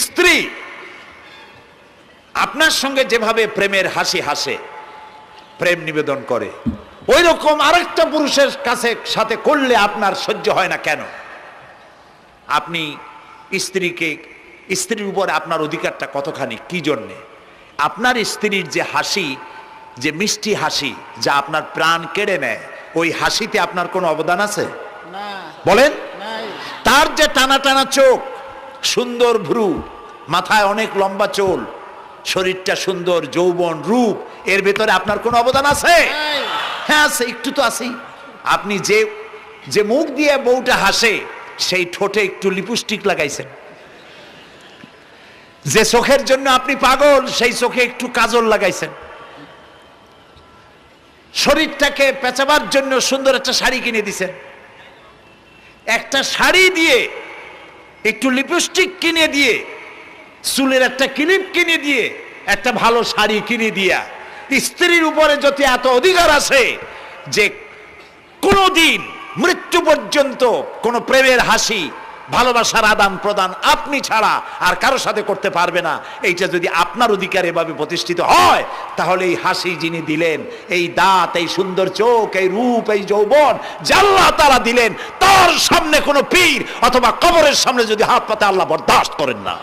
স্ত্রী আপনার সঙ্গে যেভাবে প্রেমের হাসি হাসে, প্রেম নিবেদন করে, ওই রকম আরেকটা পুরুষের কাছে সাথে করলে আপনার সহ্য হয় না কেন? আপনি স্ত্রীর উপর আপনার অধিকারটা কতখানি, কি জন্যে? আপনার স্ত্রীর যে হাসি, যে মিষ্টি হাসি, যা আপনার প্রাণ কেড়ে নেয়, ওই হাসিতে আপনার কোনো অবদান আছে? বলেন। তার যে টানা টানা চোখ, সুন্দর ভ্রু, মাথায় অনেক লম্বা চুল, শরীরটা সুন্দর, যৌবন, রূপ, এর ভেতরে আপনার কোনো অবদান আছে? হ্যাঁ আছে, একটু তো আছেই। আপনি যে মুখ দিয়ে বউটা হাসে, সেই ঠোঁটে একটু লিপস্টিক লাগাইছেন। যে চোখের জন্য আপনি পাগল, সেই চোখে একটু কাজল লাগাইছেন। শরীরটাকে পেঁচাবার জন্য সুন্দর একটা শাড়ি কিনে দিছেন। একটা শাড়ি দিয়ে, একটু লিপস্টিক কিনে দিয়ে, চুলের একটা ক্লিপ কিনে দিয়ে, একটা ভালো শাড়ি কিনে দিয়া স্ত্রীর উপরে যদি এত অধিকার আছে যে কোনদিন মৃত্যু পর্যন্ত কোন প্রেমের হাসি, ভালোবাসার আদান প্রদান আপনি ছাড়া আর কারো সাথে করতে পারবে না, এইটা যদি আপনার অধিকার এভাবে প্রতিষ্ঠিত হয়, তাহলে এই হাসি যিনি দিলেন, এই দাঁত, এই সুন্দর চোখ, এই রূপ, এই যৌবন যা আল্লাহ তাআলা দিলেন, তার সামনে কোনো পীর অথবা কবরের সামনে যদি হাত পাতে আল্লাহ বরদাস্ত করেন না।